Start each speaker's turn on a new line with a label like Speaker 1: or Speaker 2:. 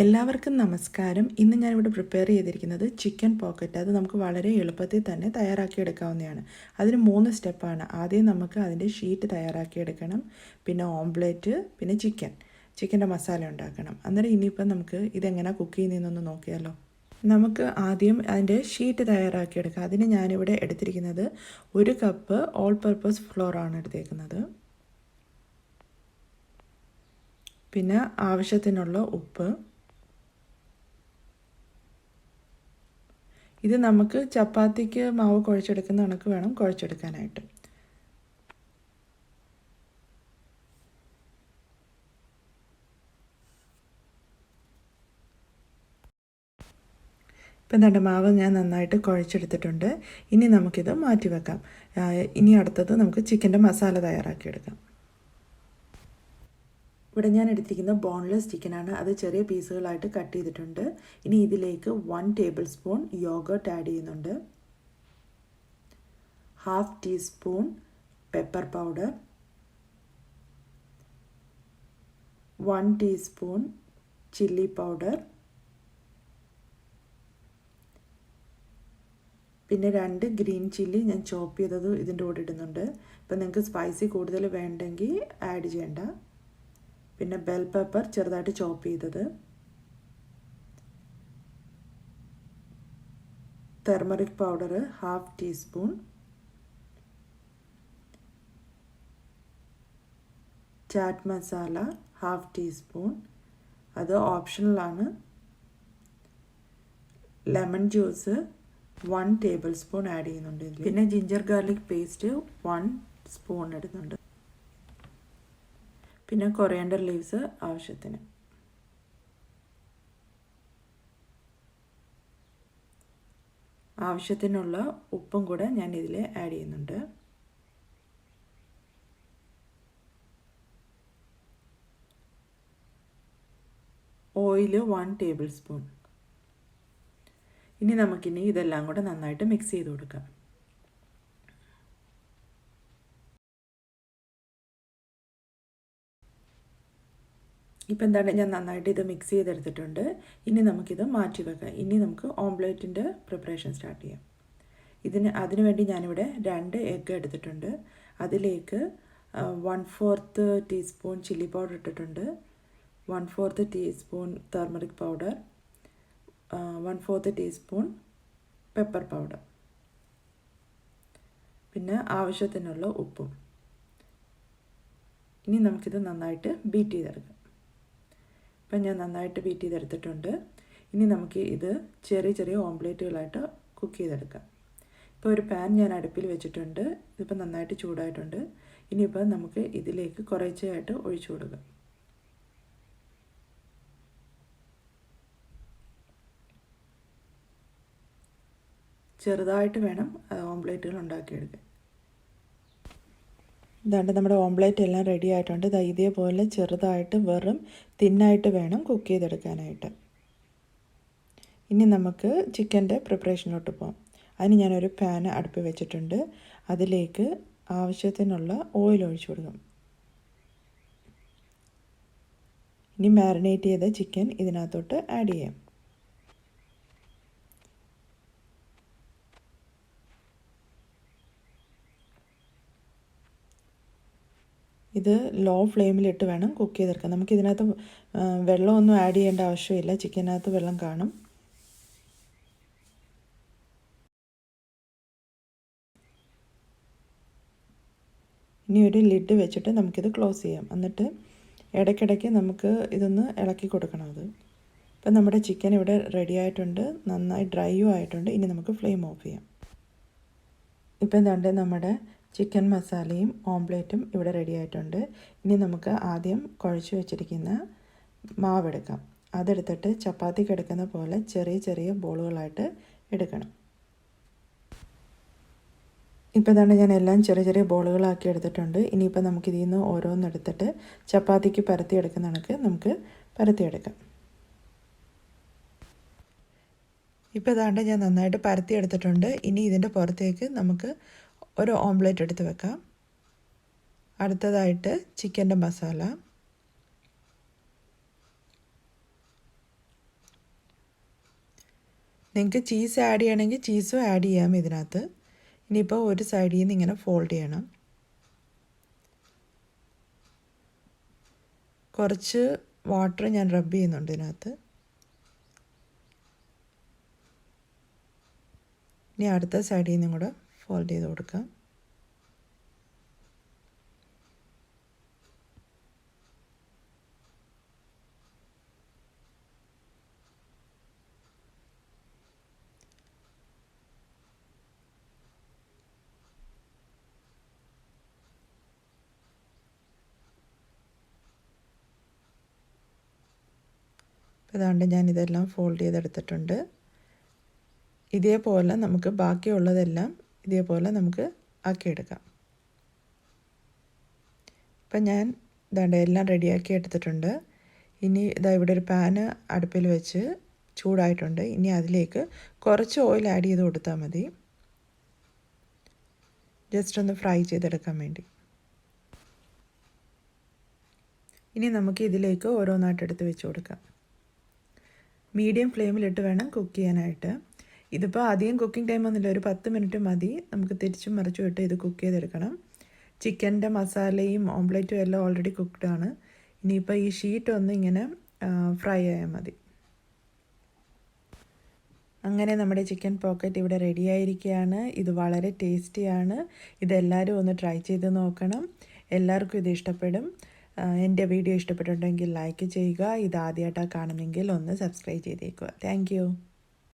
Speaker 1: എല്ലാവർക്കും നമസ്കാരം. ഇന്ന് ഞാനിവിടെ പ്രിപ്പയർ ചെയ്തിരിക്കുന്നത് ചിക്കൻ പോക്കറ്റ്. അത് നമുക്ക് വളരെ എളുപ്പത്തിൽ തന്നെ തയ്യാറാക്കിയെടുക്കാവുന്നതാണ്. അതിന് 3 സ്റ്റെപ്പാണ്. ആദ്യം നമുക്ക് അതിൻ്റെ ഷീറ്റ് തയ്യാറാക്കിയെടുക്കണം, പിന്നെ ഓംപ്ലേറ്റ്, പിന്നെ ചിക്കൻ്റെ മസാല ഉണ്ടാക്കണം. അന്നേരം ഇനിയിപ്പം നമുക്ക് ഇതെങ്ങനെ കുക്ക് ചെയ്യുന്നതെന്നൊന്ന് നോക്കിയാലോ. നമുക്ക് ആദ്യം അതിൻ്റെ ഷീറ്റ് തയ്യാറാക്കിയെടുക്കാം. അതിന് ഞാനിവിടെ എടുത്തിരിക്കുന്നത് 1 കപ്പ് ഓൾ പർപ്പസ് ഫ്ലോറാണ് എടുത്തേക്കുന്നത്. പിന്നെ ആവശ്യത്തിനുള്ള ഉപ്പ്. ഇത് നമുക്ക് ചപ്പാത്തിക്ക് മാവ് കുഴച്ചെടുക്കുന്ന കണക്ക് വേണം കുഴച്ചെടുക്കാനായിട്ട്. ഇപ്പം എൻ്റെ മാവ് ഞാൻ നന്നായിട്ട് കുഴച്ചെടുത്തിട്ടുണ്ട്. ഇനി നമുക്കിത് മാറ്റി വെക്കാം. ഇനി അടുത്തത് നമുക്ക് ചിക്കൻ്റെ മസാല തയ്യാറാക്കിയെടുക്കാം. ഇവിടെ ഞാൻ എടുത്തിരിക്കുന്നത് ബോൺലെസ് ചിക്കനാണ്. അത് ചെറിയ പീസുകളായിട്ട് കട്ട് ചെയ്തിട്ടുണ്ട്. ഇനി ഇതിലേക്ക് 1 ടേബിൾ സ്പൂൺ യോഗർട്ട് ആഡ് ചെയ്യുന്നുണ്ട്, 1/2 teaspoon pepper powder, 1 teaspoon chilli powder, പിന്നെ 2 ഗ്രീൻ ചില്ലി ഞാൻ ചോപ്പ് ചെയ്തത് ഇതിൻ്റെ കൂടെ ഇടുന്നുണ്ട്. ഇപ്പം നിങ്ങൾക്ക് സ്പൈസി കൂടുതൽ വേണ്ടെങ്കിൽ ആഡ് ചെയ്യേണ്ട. പിന്നെ ബെൽ പെപ്പർ ചെറുതായിട്ട് ചോപ്പ് ചെയ്തത്, turmeric powder 1/2 teaspoon, chat masala 1/2 teaspoon, അത് ഓപ്ഷണലാണ്, lemon juice 1 table spoon add ചെയ്യുന്നുണ്ട് ഇതിൽ. പിന്നെ ജിഞ്ചർ ഗാർലിക് പേസ്റ്റ് 1 സ്പൂൺ ഇടുന്നുണ്ട്. പിന്നെ കൊറിയാണ്ടർ ലീവ്സ് ആവശ്യത്തിന്. ആവശ്യത്തിനുള്ള ഉപ്പും കൂടെ ഞാൻ ഇതിൽ ആഡ് ചെയ്യുന്നുണ്ട്. Oil 1 table spoon. ഇനി നമുക്കിനി ഇതെല്ലാം കൂടെ നന്നായിട്ട് മിക്സ് ചെയ്ത് കൊടുക്കാം. ഇപ്പം എന്താണ്, ഞാൻ നന്നായിട്ട് ഇത് മിക്സ് ചെയ്തെടുത്തിട്ടുണ്ട്. ഇനി നമുക്കിത് മാറ്റി വെക്കാം. ഇനി നമുക്ക് ഓംപ്ലേറ്റിൻ്റെ പ്രിപ്പറേഷൻ സ്റ്റാർട്ട് ചെയ്യാം. അതിനു വേണ്ടി ഞാനിവിടെ 2 എഗ്ഗ് എടുത്തിട്ടുണ്ട്. അതിലേക്ക് 1/4 ടീസ്പൂൺ ചില്ലി പൗഡർ ഇട്ടിട്ടുണ്ട്, 1/4 teaspoon turmeric powder, 1/4 teaspoon pepper powder, പിന്നെ ആവശ്യത്തിനുള്ള ഉപ്പും. ഇനി നമുക്കിത് നന്നായിട്ട് ബീറ്റ് ചെയ്തെടുക്കാം. ഇപ്പം ഞാൻ നന്നായിട്ട് ബീറ്റ് ചെയ്തെടുത്തിട്ടുണ്ട്. ഇനി നമുക്ക് ഇത് ചെറിയ ചെറിയ ഓംപ്ലേറ്റുകളായിട്ട് കുക്ക് ചെയ്തെടുക്കാം. ഇപ്പോൾ ഒരു പാൻ ഞാൻ അടുപ്പിൽ വെച്ചിട്ടുണ്ട്. ഇതിപ്പോൾ നന്നായിട്ട് ചൂടായിട്ടുണ്ട്. ഇനിയിപ്പോൾ നമുക്ക് ഇതിലേക്ക് കുറേശ്ശെയായിട്ട് ഒഴിച്ചു കൊടുക്കാം. ചെറുതായിട്ട് വേണം ഓംപ്ലേറ്റുകൾ ഉണ്ടാക്കിയെടുക്കാൻ. ഇതാണ്ട് നമ്മുടെ ഓംപ്ലേറ്റ് എല്ലാം റെഡി ആയിട്ടുണ്ട്. ഇതേപോലെ ചെറുതായിട്ട് വെറും തിന്നായിട്ട് വേണം കുക്ക് ചെയ്തെടുക്കാനായിട്ട്. ഇനി നമുക്ക് ചിക്കൻ്റെ പ്രിപ്പറേഷനിലോട്ട് പോകാം. അതിന് ഞാനൊരു പാൻ അടുപ്പിൽ വെച്ചിട്ടുണ്ട്. അതിലേക്ക് ആവശ്യത്തിനുള്ള ഓയിൽ ഒഴിച്ചു കൊടുക്കും. ഇനി മാരിനേറ്റ് ചെയ്ത ചിക്കൻ ഇതിനകത്തോട്ട് ആഡ് ചെയ്യാം. ഇത് ലോ ഫ്ലെയിമിലിട്ട് വേണം കുക്ക് ചെയ്തെടുക്കാൻ. നമുക്കിതിനകത്ത് വെള്ളമൊന്നും ആഡ് ചെയ്യേണ്ട ആവശ്യമില്ല. ചിക്കനകത്ത് വെള്ളം കാണും. ഇനി ഒരു ലിഡ് വെച്ചിട്ട് നമുക്കിത് ക്ലോസ് ചെയ്യാം. എന്നിട്ട് ഇടയ്ക്കിടയ്ക്ക് നമുക്ക് ഇതൊന്ന് ഇളക്കി കൊടുക്കണം. ഇപ്പം നമ്മുടെ ചിക്കൻ ഇവിടെ റെഡി ആയിട്ടുണ്ട്, നന്നായി ഡ്രൈയും ആയിട്ടുണ്ട്. ഇനി നമുക്ക് ഫ്ലെയിം ഓഫ് ചെയ്യാം. ഇപ്പം എന്താണ്ട് നമ്മുടെ ചിക്കൻ മസാലയും ഓംപ്ലേറ്റും ഇവിടെ റെഡി ആയിട്ടുണ്ട്. ഇനി നമുക്ക് ആദ്യം കുഴച്ച് വെച്ചിരിക്കുന്ന മാവെടുക്കാം. അതെടുത്തിട്ട് ചപ്പാത്തിക്ക് എടുക്കുന്ന പോലെ ചെറിയ ചെറിയ ബോളുകളായിട്ട് എടുക്കണം. ഇപ്പോൾ തന്നെ ഞാൻ എല്ലാം ചെറിയ ചെറിയ ബോളുകളാക്കി എടുത്തിട്ടുണ്ട്. ഇനിയിപ്പോൾ നമുക്കിതിൽ നിന്ന് ഓരോന്നെടുത്തിട്ട് ചപ്പാത്തിക്ക് പരത്തിയെടുക്കുന്ന കണക്ക് നമുക്ക് പരത്തിയെടുക്കാം. ഇപ്പോൾ ഇതാണ്ട് ഞാൻ നന്നായിട്ട് പരത്തിയെടുത്തിട്ടുണ്ട്. ഇനി ഇതിൻ്റെ പുറത്തേക്ക് നമുക്ക് ഒരു ഓംപ്ലേറ്റ് എടുത്ത് വെക്കാം. അടുത്തതായിട്ട് ചിക്കൻ്റെ മസാല, നിങ്ങൾക്ക് ചീസ് ആഡ് ചെയ്യണമെങ്കിൽ ചീസും ആഡ് ചെയ്യാം ഇതിനകത്ത്. ഇനിയിപ്പോൾ ഒരു സൈഡിൽ നിന്ന് ഇങ്ങനെ ഫോൾഡ് ചെയ്യണം. കുറച്ച് വാട്ടർ ഞാൻ റബ്ബ് ചെയ്യുന്നുണ്ട് ഇതിനകത്ത്. ഇനി അടുത്ത സൈഡിൽ നിന്നും കൂടെ ഫോൾഡ് ചെയ്ത് കൊടുക്കാം. അതുകൊണ്ട് ഞാനിതെല്ലാം ഫോൾഡ് ചെയ്തെടുത്തിട്ടുണ്ട്. ഇതേപോലെ നമുക്ക് ബാക്കിയുള്ളതെല്ലാം ഇതേപോലെ നമുക്ക് ആക്കിയെടുക്കാം. ഇപ്പം ഞാൻ ഇതാണ്ട് എല്ലാം റെഡിയാക്കി എടുത്തിട്ടുണ്ട്. ഇനി ഇതാ ഇവിടെ ഒരു പാന് അടുപ്പിൽ വെച്ച് ചൂടായിട്ടുണ്ട്. ഇനി അതിലേക്ക് കുറച്ച് ഓയിൽ ആഡ് ചെയ്ത് കൊടുത്താൽ മതി, ജസ്റ്റ് ഒന്ന് ഫ്രൈ ചെയ്തെടുക്കാൻ വേണ്ടി. ഇനി നമുക്ക് ഇതിലേക്ക് ഓരോന്നായിട്ട് എടുത്ത് വെച്ച് കൊടുക്കാം. മീഡിയം ഫ്ലെയിമിലിട്ട് വേണം കുക്ക് ചെയ്യാനായിട്ട്. ഇതിപ്പോൾ അധികം കുക്കിംഗ് ടൈം ഒന്നുമില്ല, ഒരു 10 മിനിറ്റ് മതി. നമുക്ക് തിരിച്ചും മറിച്ചും ഇട്ട് ഇത് കുക്ക് ചെയ്തെടുക്കണം. ചിക്കൻ്റെ മസാലയും ഓംലെറ്റും എല്ലാം ഓൾറെഡി കുക്ക്ഡാണ്. ഇനിയിപ്പോൾ ഈ ഷീറ്റ് ഒന്ന് ഇങ്ങനെ ഫ്രൈ ആയാൽ മതി. അങ്ങനെ നമ്മുടെ ചിക്കൻ പോക്കറ്റ് ഇവിടെ റെഡി ആയിരിക്കുകയാണ്. ഇത് വളരെ ടേസ്റ്റിയാണ്. ഇതെല്ലാവരും ഒന്ന് ട്രൈ ചെയ്ത് നോക്കണം. എല്ലാവർക്കും ഇത് ഇഷ്ടപ്പെടും. എൻ്റെ വീഡിയോ ഇഷ്ടപ്പെട്ടിട്ടുണ്ടെങ്കിൽ ലൈക്ക് ചെയ്യുക. ഇത് ആദ്യമായിട്ടാണ് കാണുന്നെങ്കിൽ ഒന്ന് സബ്സ്ക്രൈബ് ചെയ്തേക്കുക. താങ്ക്